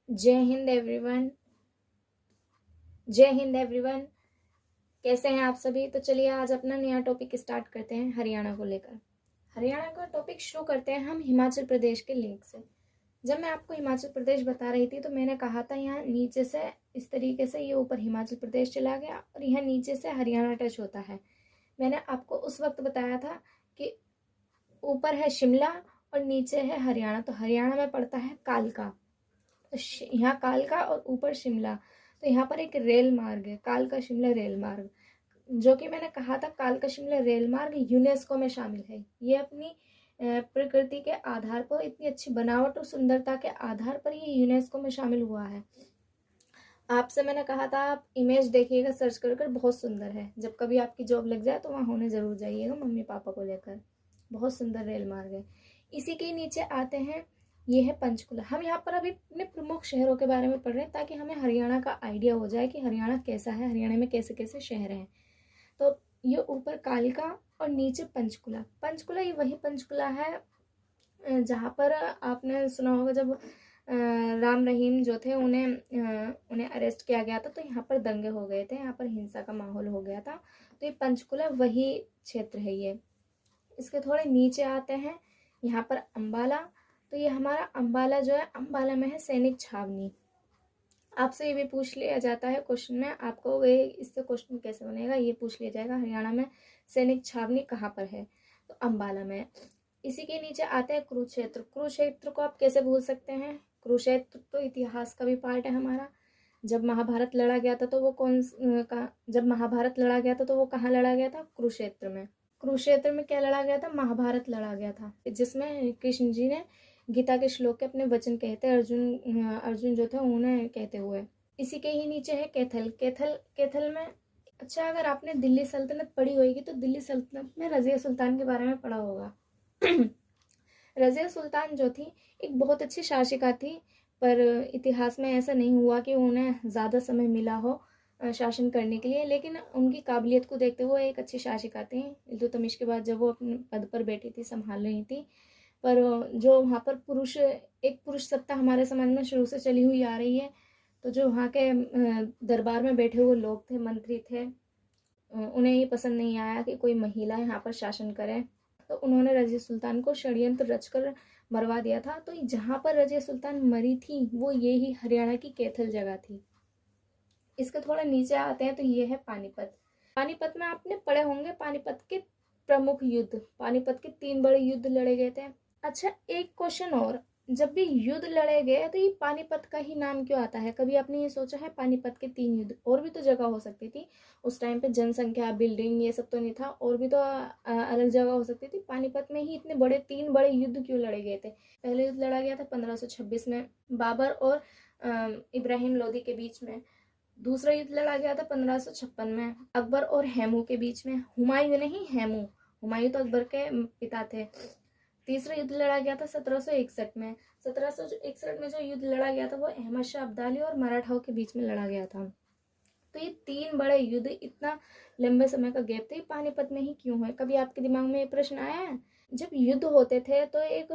जय हिंद एवरीवन। जय हिंद एवरीवन। कैसे हैं आप सभी? तो चलिए आज अपना नया टॉपिक स्टार्ट करते हैं हरियाणा को लेकर। हरियाणा का टॉपिक शुरू करते हैं हम हिमाचल प्रदेश के लिंक से। जब मैं आपको हिमाचल प्रदेश बता रही थी तो मैंने कहा था यहाँ नीचे से इस तरीके से ये ऊपर हिमाचल प्रदेश चला गया और यहाँ नीचे से हरियाणा टच होता है। मैंने आपको उस वक्त बताया था कि ऊपर है शिमला और नीचे है हरियाणा, तो हरियाणा में पड़ता है कालका। तो यहाँ कालका और ऊपर शिमला, तो यहाँ पर एक रेल मार्ग है, कालका शिमला रेल मार्ग, जो कि मैंने कहा था कालका शिमला रेल मार्ग यूनेस्को में शामिल है। ये अपनी प्रकृति के आधार पर, इतनी अच्छी बनावट और सुंदरता के आधार पर ये यूनेस्को में शामिल हुआ है। आपसे मैंने कहा था आप इमेज देखिएगा सर्च कर कर, बहुत सुंदर है। जब कभी आपकी जॉब लग जाए तो वहाँ होने ज़रूर जाइएगा मम्मी पापा को लेकर। बहुत सुंदर रेल मार्ग है। इसी के नीचे आते हैं, ये है पंचकुला। हम यहाँ पर अभी अपने प्रमुख शहरों के बारे में पढ़ रहे हैं ताकि हमें हरियाणा का आइडिया हो जाए कि हरियाणा कैसा है, हरियाणा में कैसे कैसे शहर हैं। तो ये ऊपर कालका और नीचे पंचकुला। पंचकुला ये वही पंचकुला है जहाँ पर आपने सुना होगा जब राम रहीम जो थे उन्हें अरेस्ट किया गया था, तो यहाँ पर दंगे हो गए थे, यहाँ पर हिंसा का माहौल हो गया था। तो ये पंचकुला वही क्षेत्र है। ये इसके थोड़े नीचे आते हैं, यहाँ पर अम्बाला। तो ये हमारा अम्बाला जो है, अम्बाला में है सैनिक छावनी। आपसे ये भी पूछ लिया जाता है क्वेश्चन में, आपको वे इससे क्वेश्चन कैसे बनेगा ये पूछ लिया जाएगा, हरियाणा में सैनिक छावनी कहाँ पर है? तो अम्बाला में। इसी के नीचे आते हैं कुरुक्षेत्र। कुरुक्षेत्र को आप कैसे भूल सकते हैं? कुरुक्षेत्र तो इतिहास का भी पार्ट है हमारा। जब महाभारत लड़ा गया था तो वो जब महाभारत लड़ा गया था तो वो कहाँ लड़ा गया था? कुरुक्षेत्र में। कुरुक्षेत्र में क्या लड़ा गया था? महाभारत लड़ा गया था, जिसमें कृष्ण जी ने गीता के श्लोक के अपने वचन कहते हैं अर्जुन जो थे उन्हें कहते हुए। इसी के ही नीचे है कैथल। कैथल में, अच्छा अगर आपने दिल्ली सल्तनत पढ़ी होगी तो दिल्ली सल्तनत में रजिया सुल्तान के बारे में पढ़ा होगा। रजिया सुल्तान जो थी एक बहुत अच्छी शासिका थी, पर इतिहास में ऐसा नहीं हुआ कि उन्हें ज़्यादा समय मिला हो शासन करने के लिए, लेकिन उनकी काबिलियत को देखते हुए एक अच्छी शासिका थी। इल्तुतमिश के बाद जब वो अपने पद पर बैठी थी, संभाल रही थी, पर जो वहाँ पर एक पुरुष सत्ता हमारे समाज में शुरू से चली हुई आ रही है, तो जो वहाँ के दरबार में बैठे हुए लोग थे, मंत्री थे, उन्हें ये पसंद नहीं आया कि कोई महिला यहाँ पर शासन करे, तो उन्होंने रजिया सुल्तान को षड्यंत्र रचकर मरवा दिया था। तो जहाँ पर रजिया सुल्तान मरी थी वो ये ही हरियाणा की कैथल जगह थी। इसके थोड़ा नीचे आते हैं तो ये है पानीपत। पानीपत में आपने पढ़े होंगे पानीपत के प्रमुख युद्ध। पानीपत के 3 बड़े युद्ध लड़े गए थे। अच्छा एक क्वेश्चन और, जब भी युद्ध लड़े गए तो ये पानीपत का ही नाम क्यों आता है? कभी आपने ये सोचा है? पानीपत के 3 युद्ध, और भी तो जगह हो सकती थी उस टाइम पे, जनसंख्या, बिल्डिंग, ये सब तो नहीं था, और भी तो अलग जगह हो सकती थी। पानीपत में ही इतने बड़े 3 बड़े युद्ध क्यों लड़े गए थे? पहले युद्ध लड़ा गया था 1526 में बाबर और इब्राहिम लोदी के बीच में। दूसरा युद्ध लड़ा गया था 1556 में अकबर और हेमू के बीच में। हुमायूं नहीं, हेमू। हुमायूं तो अकबर के पिता थे। तीसरा युद्ध लड़ा गया था 1761 में। 1761 में जो युद्ध लड़ा गया था वो अहमद शाह अब्दाली और मराठाओं के बीच में लड़ा गया था। तो ये 3 बड़े युद्ध, इतना लंबे समय का गैप था, पानीपत में ही क्यों है? कभी आपके दिमाग में ये प्रश्न आया है? जब युद्ध होते थे तो एक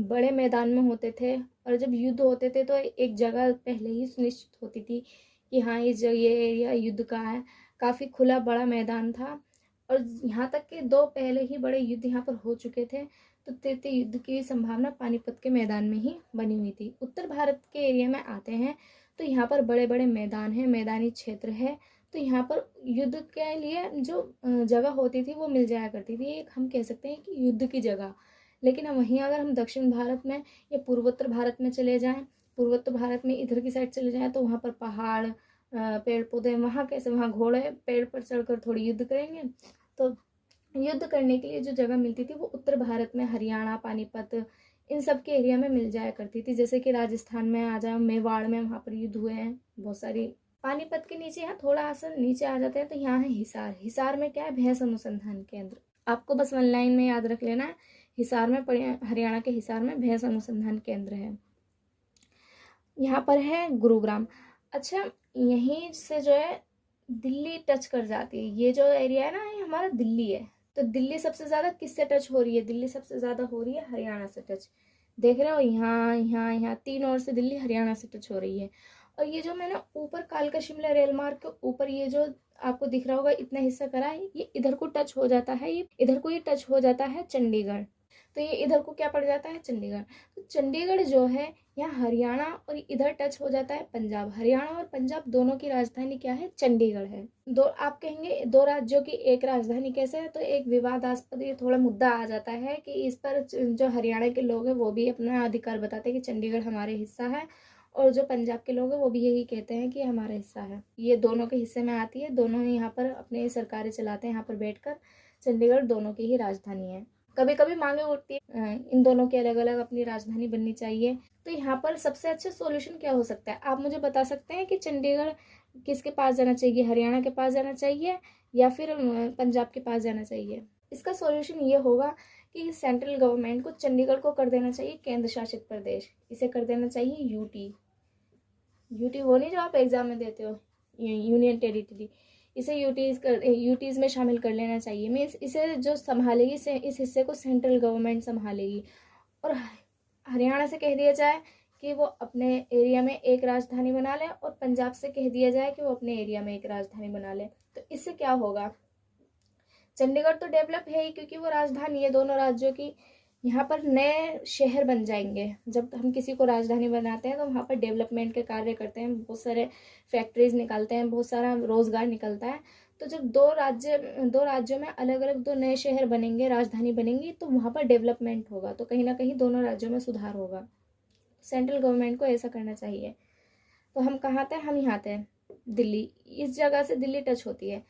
बड़े मैदान में होते थे, और जब युद्ध होते थे तो एक जगह पहले ही सुनिश्चित होती थी कि हाँ ये एरिया युद्ध का है। काफ़ी खुला बड़ा मैदान था, और यहाँ तक कि 2 पहले ही बड़े युद्ध यहाँ पर हो चुके थे, तो तृतीय युद्ध की संभावना पानीपत के मैदान में ही बनी हुई थी। उत्तर भारत के एरिया में आते हैं तो यहाँ पर बड़े बड़े मैदान हैं, मैदानी क्षेत्र है, तो यहाँ पर युद्ध के लिए जो जगह होती थी वो मिल जाया करती थी। एक हम कह सकते हैं कि युद्ध की जगह। लेकिन वहीं अगर हम दक्षिण भारत में या पूर्वोत्तर भारत में चले जाएं, पूर्वोत्तर भारत में इधर की साइड चले जाएं, तो वहाँ पर पहाड़, पेड़ पौधे, वहाँ कैसे, वहाँ घोड़े पेड़ पर चढ़कर थोड़ी युद्ध करेंगे। तो युद्ध करने के लिए जो जगह मिलती थी वो उत्तर भारत में, हरियाणा, पानीपत, इन सब के एरिया में मिल जाया करती थी। जैसे कि राजस्थान में आ जाओ, मेवाड़ में, वहाँ पर युद्ध हुए हैं बहुत सारी। पानीपत के नीचे यहाँ थोड़ा सा नीचे आ जाते हैं तो यहाँ है हिसार। हिसार में क्या है? भैंस अनुसंधान केंद्र। आपको बस 1 लाइन में याद रख लेना है, हिसार में हरियाणा के हिसार में भैंस अनुसंधान केंद्र है। यहाँ पर है गुरुग्राम। अच्छा यहीं से जो है दिल्ली टच कर जाती है। ये जो एरिया है ना, ये हमारा दिल्ली है। तो दिल्ली सबसे ज़्यादा किससे टच हो रही है? दिल्ली सबसे ज़्यादा हो रही है हरियाणा से टच। देख रहे हो, यहाँ यहाँ यहाँ 3 ओर से दिल्ली हरियाणा से टच हो रही है। और ये जो मैंने ऊपर कालका शिमला रेल मार्ग के ऊपर ये जो आपको दिख रहा होगा इतना हिस्सा करा है, ये इधर को टच हो जाता है, ये इधर को ये टच हो जाता है चंडीगढ़। तो ये इधर को क्या पड़ जाता है, चंडीगढ़। तो चंडीगढ़ जो है यहाँ हरियाणा, और इधर टच हो जाता है पंजाब। हरियाणा और पंजाब दोनों की राजधानी क्या है, चंडीगढ़ है। दो, आप कहेंगे दो राज्यों की एक राजधानी कैसे है, तो एक विवादास्पद ये थोड़ा मुद्दा आ जाता है कि इस पर जो हरियाणा के लोग हैं वो भी अपना अधिकार बताते हैं कि चंडीगढ़ हमारे हिस्सा है, और जो पंजाब के लोग हैं वो भी यही कहते हैं कि हमारा हिस्सा है। ये दोनों के हिस्से में आती है, दोनों ही यहाँ पर अपने सरकारें चलाते हैं यहाँ पर बैठकर। चंडीगढ़ दोनों की ही राजधानी है। कभी कभी मांगे उठती है इन दोनों की अलग अलग अपनी राजधानी बननी चाहिए। तो यहाँ पर सबसे अच्छा सोल्यूशन क्या हो सकता है, आप मुझे बता सकते हैं कि चंडीगढ़ किसके पास जाना चाहिए, हरियाणा के पास जाना चाहिए या फिर पंजाब के पास जाना चाहिए? इसका सॉल्यूशन ये होगा कि सेंट्रल गवर्नमेंट को चंडीगढ़ को कर देना चाहिए केंद्र शासित प्रदेश, इसे कर देना चाहिए यूटी। यूटी वो नहीं जो आप एग्जाम में देते हो, यूनियन टेरिटरी, इसे यूटीज में शामिल कर लेना चाहिए। मीन्स इसे जो संभालेगी इस हिस्से को सेंट्रल गवर्नमेंट संभालेगी। और हरियाणा से कह दिया जाए कि वो अपने एरिया में एक राजधानी बना ले, और पंजाब से कह दिया जाए कि वो अपने एरिया में एक राजधानी बना ले। तो इससे क्या होगा, चंडीगढ़ तो डेवलप है ही क्योंकि वो राजधानी है दोनों राज्यों की। यहाँ पर नए शहर बन जाएंगे। जब हम किसी को राजधानी बनाते हैं तो वहाँ पर डेवलपमेंट के कार्य करते हैं, बहुत सारे फैक्ट्रीज निकलते हैं, बहुत सारा रोजगार निकलता है। तो जब दो राज्यों में अलग अलग दो नए शहर बनेंगे, राजधानी बनेंगी, तो वहाँ पर डेवलपमेंट होगा, तो कहीं ना कहीं दोनों राज्यों में सुधार होगा। सेंट्रल गवर्नमेंट को ऐसा करना चाहिए। तो हम कहाँ थे, हम यहाँ थे दिल्ली, इस जगह से दिल्ली टच होती है।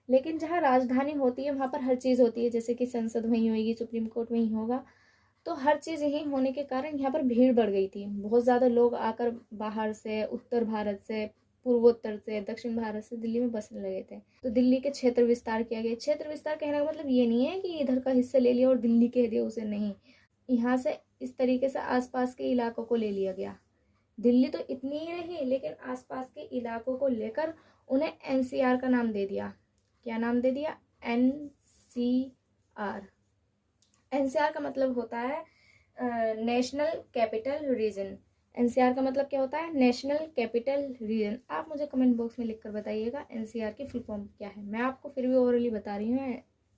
लेकिन जहाँ राजधानी होती है वहाँ पर हर चीज़ होती है, जैसे कि संसद वहीं होगी, सुप्रीम कोर्ट वहीं होगा। तो हर चीज़ यहीं होने के कारण यहाँ पर भीड़ बढ़ गई थी। बहुत ज़्यादा लोग आकर बाहर से, उत्तर भारत से, पूर्वोत्तर से, दक्षिण भारत से दिल्ली में बसने लगे थे। तो दिल्ली के क्षेत्र विस्तार किया गया। क्षेत्र विस्तार कहने का मतलब ये नहीं है कि इधर का हिस्सा ले लिया और दिल्ली कह दिया उसे, नहीं। यहाँ से इस तरीके से आसपास के इलाकों को ले लिया गया। दिल्ली तो इतनी ही रही, लेकिन आसपास के इलाकों को लेकर उन्हें एनसीआर का नाम दे दिया। क्या नाम दे दिया, एनसीआर। एनसीआर का मतलब होता है नेशनल कैपिटल रीजन। एनसीआर का मतलब क्या होता है, नेशनल कैपिटल रीजन। आप मुझे कमेंट बॉक्स में लिखकर बताइएगा एनसीआर की फुल फॉर्म क्या है। मैं आपको फिर भी ओवरली बता रही हूँ,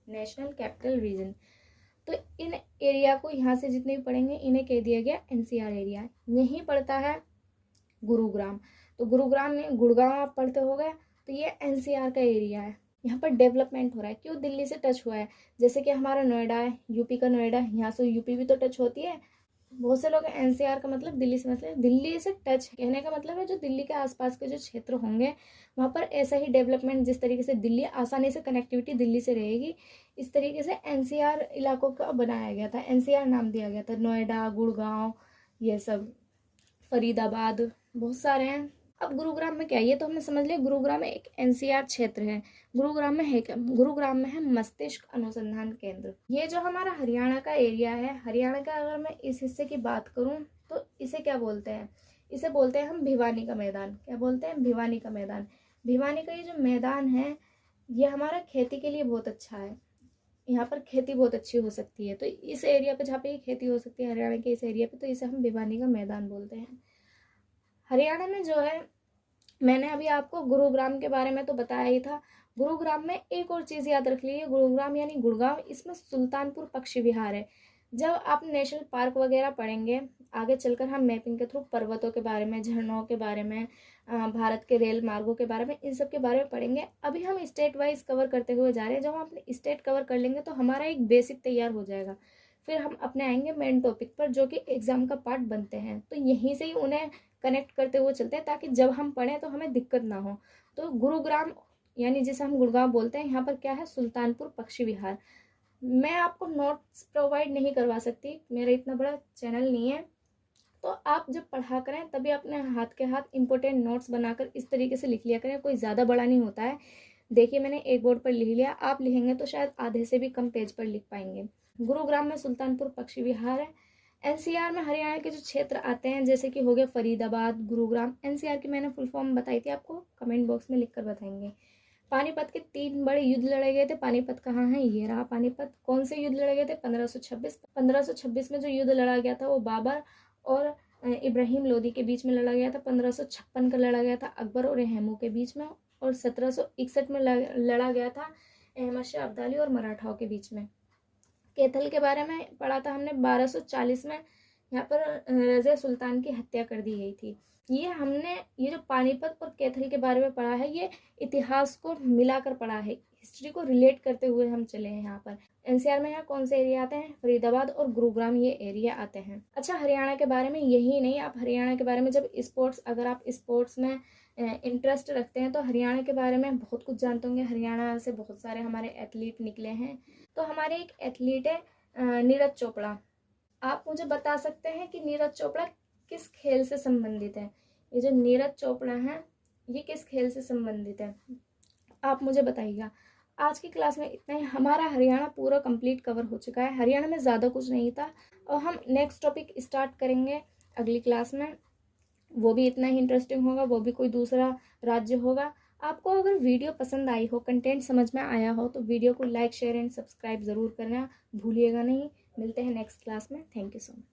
नेशनल कैपिटल रीजन। तो इन एरिया को, यहाँ से जितने भी पढ़ेंगे इन्हें कह दिया गया एनसीआर एरिया। यहीं पड़ता है गुरुग्राम। तो गुरुग्राम में गुड़गांव आप पढ़ते हो गए, तो ये एनसीआर का एरिया है। यहाँ पर डेवलपमेंट हो रहा है, क्यों, दिल्ली से टच हुआ है। जैसे कि हमारा नोएडा है, यूपी का नोएडा, यहाँ से यूपी भी तो टच होती है। बहुत से लोग एनसीआर का मतलब दिल्ली से, मतलब दिल्ली से टच कहने का मतलब है जो दिल्ली के आसपास के जो क्षेत्र होंगे वहाँ पर ऐसा ही डेवलपमेंट, जिस तरीके से दिल्ली आसानी से कनेक्टिविटी दिल्ली से रहेगी, इस तरीके से एनसीआर इलाकों का बनाया गया था, एनसीआर नाम दिया गया था। नोएडा, गुड़गांव, ये सब, फरीदाबाद, बहुत सारे हैं। अब गुरुग्राम में क्या है, ये तो हमने समझ लिया, गुरुग्राम में एक एनसीआर क्षेत्र है। गुरुग्राम में है क्या, गुरुग्राम में है मस्तिष्क अनुसंधान केंद्र। ये जो हमारा हरियाणा का एरिया है, हरियाणा का अगर मैं इस हिस्से की बात करूं तो इसे क्या बोलते हैं, इसे बोलते हैं हम भिवानी का मैदान। क्या बोलते हैं, भिवानी का मैदान। भिवानी का ये जो मैदान है ये हमारा खेती के लिए बहुत अच्छा है। यहाँ पर खेती बहुत अच्छी हो सकती है। तो इस एरिया पे जहाँ पे खेती हो सकती है, हरियाणा के इस एरिया पे, तो इसे हम भिवानी का मैदान बोलते हैं। हरियाणा में जो है, मैंने अभी आपको गुरुग्राम के बारे में तो बताया ही था। गुरुग्राम में एक और चीज़ याद रख लीजिए, गुरुग्राम यानी गुड़गांव, इसमें सुल्तानपुर पक्षी विहार है। जब आप नेशनल पार्क वगैरह पढ़ेंगे आगे चलकर, हम मैपिंग के थ्रू पर्वतों के बारे में, झरनों के बारे में, भारत के रेल मार्गों के बारे में, इन सब के बारे में पढ़ेंगे। अभी हम स्टेट वाइज कवर करते हुए जा रहे हैं। जब हम अपने स्टेट कवर कर लेंगे तो हमारा एक बेसिक तैयार हो जाएगा। फिर हम अपने आएंगे मेन टॉपिक पर, जो कि एग्जाम का पार्ट बनते हैं। तो यहीं से ही उन्हें कनेक्ट करते हुए चलते हैं, ताकि जब हम पढ़ें तो हमें दिक्कत ना हो। तो गुरुग्राम यानी जिसे हम गुड़गांव बोलते हैं, यहाँ पर क्या है, सुल्तानपुर पक्षी विहार। मैं आपको नोट्स प्रोवाइड नहीं करवा सकती, मेरा इतना बड़ा चैनल नहीं है। तो आप जब पढ़ा करें तभी अपने हाथ के हाथ इंपॉर्टेंट नोट्स बनाकर इस तरीके से लिख लिया करें। कोई ज़्यादा बड़ा नहीं होता है। देखिए मैंने एक बोर्ड पर लिख लिया, आप लिखेंगे तो शायद आधे से भी कम पेज पर लिख पाएंगे। गुरुग्राम में सुल्तानपुर पक्षी विहार है। एनसीआर में हरियाणा के जो क्षेत्र आते हैं, जैसे कि हो गया फरीदाबाद, गुरुग्राम। एनसीआर की मैंने फुल फॉर्म बताई थी आपको, कमेंट बॉक्स में लिख कर बताएंगे। पानीपत के 3 बड़े युद्ध लड़े गए थे। पानीपत कहाँ है? ये रहा पानीपत। कौन से युद्ध लड़े गए थे? 1526 में जो युद्ध लड़ा गया था वो बाबर और इब्राहिम लोदी के बीच में लड़ा गया था। 1556 का लड़ा गया था अकबर और हैमू के बीच में, और 1761 में लड़ा गया था अहमद शाह अब्दाली और मराठाओं के बीच में। कैथल के बारे में पढ़ा था हमने। 1240 में यहाँ पर रज़िया सुल्तान की हत्या कर दी गई थी। ये जो पानीपत और कैथल के बारे में पढ़ा है, ये इतिहास को मिलाकर पढ़ा है, हिस्ट्री को रिलेट करते हुए हम चले हैं। यहाँ पर एनसीआर में यहाँ कौन से एरिया आते हैं? फरीदाबाद और गुरुग्राम ये एरिया आते हैं। अच्छा, हरियाणा के बारे में यही नहीं, आप हरियाणा के बारे में जब अगर आप स्पोर्ट्स में इंटरेस्ट रखते हैं तो हरियाणा के बारे में बहुत कुछ जानते होंगे। हरियाणा से बहुत सारे हमारे एथलीट निकले हैं। तो हमारे एक एथलीट है नीरज चोपड़ा। आप मुझे बता सकते हैं कि नीरज चोपड़ा किस खेल से संबंधित है? ये जो नीरज चोपड़ा है ये किस खेल से संबंधित है? आप मुझे बताइएगा। आज की क्लास में इतना ही। हमारा हरियाणा पूरा कंप्लीट कवर हो चुका है। हरियाणा में ज़्यादा कुछ नहीं था, और हम नेक्स्ट टॉपिक स्टार्ट करेंगे अगली क्लास में। वो भी इतना ही इंटरेस्टिंग होगा, वो भी कोई दूसरा राज्य होगा। आपको अगर वीडियो पसंद आई हो, कंटेंट समझ में आया हो, तो वीडियो को लाइक, शेयर एंड सब्सक्राइब ज़रूर करना भूलिएगा नहीं। मिलते हैं नेक्स्ट क्लास में। Thank you so much.